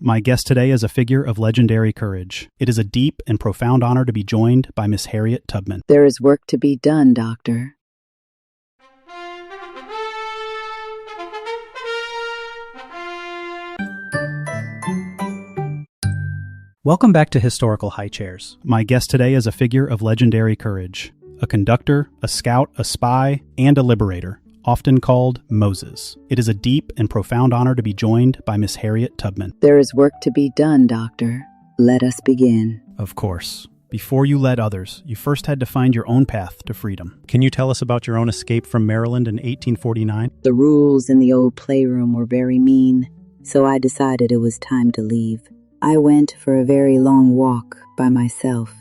My guest today is a figure of legendary courage. It is a deep and profound honor to be joined by Miss Harriet Tubman. There is work to be done, Doctor. Welcome back to Historical High Chairs. My guest today is a figure of legendary courage. A conductor, a scout, a spy, and a liberator, often called Moses. It is a deep and profound honor to be joined by Miss Harriet Tubman. There is work to be done, Doctor. Let us begin. Of course. Before you led others, you first had to find your own path to freedom. Can you tell us about your own escape from Maryland in 1849? The rules in the old playroom were very mean, so I decided it was time to leave. I went for a very long walk by myself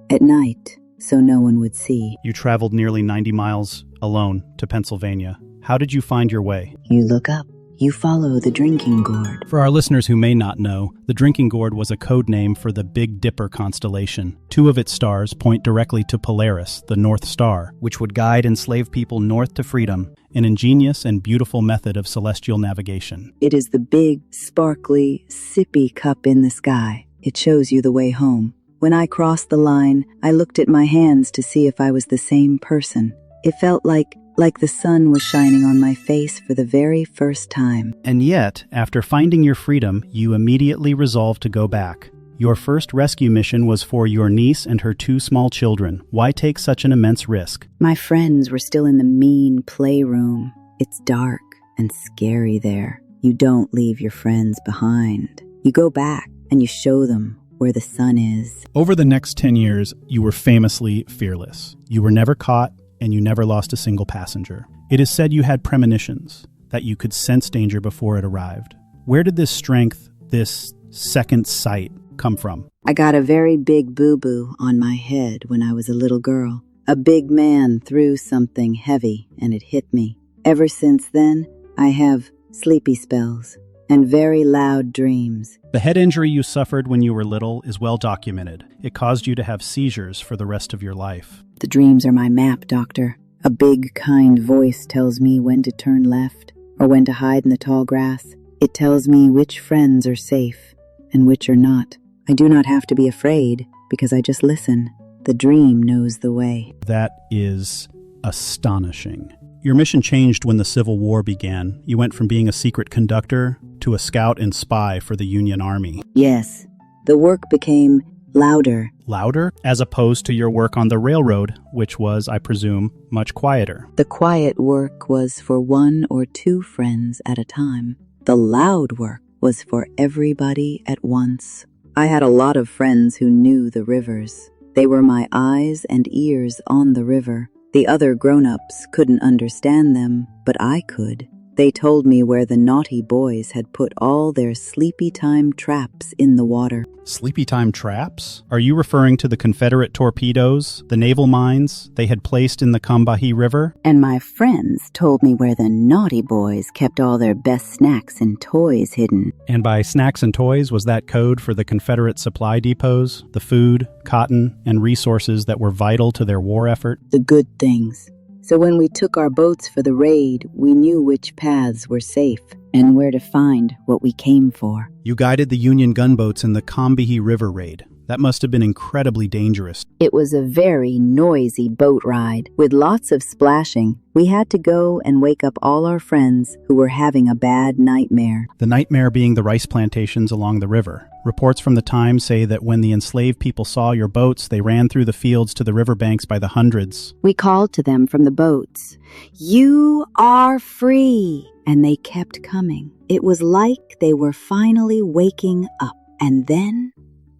at night, so no one would see. You traveled nearly 90 miles alone to Pennsylvania. How did you find your way? You look up. You follow the drinking gourd. For our listeners who may not know, the drinking gourd was a code name for the Big Dipper constellation. Two of its stars point directly to Polaris, the North Star, which would guide enslaved people north to freedom, an ingenious and beautiful method of celestial navigation. It is the big, sparkly, sippy cup in the sky. It shows you the way home. When I crossed the line, I looked at my hands to see if I was the same person. It felt like the sun was shining on my face for the very first time. And yet, after finding your freedom, you immediately resolved to go back. Your first rescue mission was for your niece and her two small children. Why take such an immense risk? My friends were still in the mean playroom. It's dark and scary there. You don't leave your friends behind. You go back and you show them where the sun is. Over the next 10 years, you were famously fearless. You were never caught, and you never lost a single passenger. It is said you had premonitions, that you could sense danger before it arrived. Where did this strength, this second sight, come from? I got a very big boo-boo on my head when I was a little girl. A big man threw something heavy and it hit me. Ever since then, I have sleepy spells and very loud dreams. The head injury you suffered when you were little is well documented. It caused you to have seizures for the rest of your life. The dreams are my map, Doctor. A big, kind voice tells me when to turn left or when to hide in the tall grass. It tells me which friends are safe and which are not. I do not have to be afraid because I just listen. The dream knows the way. That is astonishing. Your mission changed when the Civil War began. You went from being a secret conductor to a scout and spy for the Union Army. Yes, the work became louder. Louder? As opposed to your work on the railroad, which was, I presume, much quieter. The quiet work was for one or two friends at a time. The loud work was for everybody at once. I had a lot of friends who knew the rivers. They were my eyes and ears on the river. The other grown-ups couldn't understand them, but I could. They told me where the naughty boys had put all their sleepy time traps in the water. Sleepy time traps? Are you referring to the Confederate torpedoes, the naval mines they had placed in the Combahee River? And my friends told me where the naughty boys kept all their best snacks and toys hidden. And by snacks and toys, was that code for the Confederate supply depots, the food, cotton, and resources that were vital to their war effort? The good things. So when we took our boats for the raid, we knew which paths were safe and where to find what we came for. You guided the Union gunboats in the Combahee River Raid. That must have been incredibly dangerous. It was a very noisy boat ride with lots of splashing. We had to go and wake up all our friends who were having a bad nightmare. The nightmare being the rice plantations along the river. Reports from the time say that when the enslaved people saw your boats, they ran through the fields to the riverbanks by the hundreds. We called to them from the boats, "You are free!" And they kept coming. It was like they were finally waking up. And then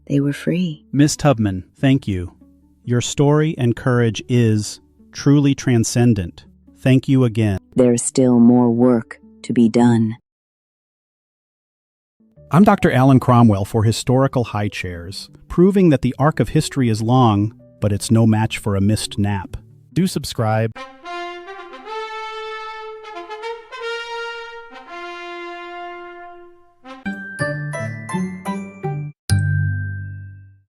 they were free. Miss Tubman, thank you. Your story and courage is truly transcendent. Thank you again. There's still more work to be done. I'm Dr. Allan Cromwell for Historical High Chairs, proving that the arc of history is long, but it's no match for a missed nap. Do subscribe.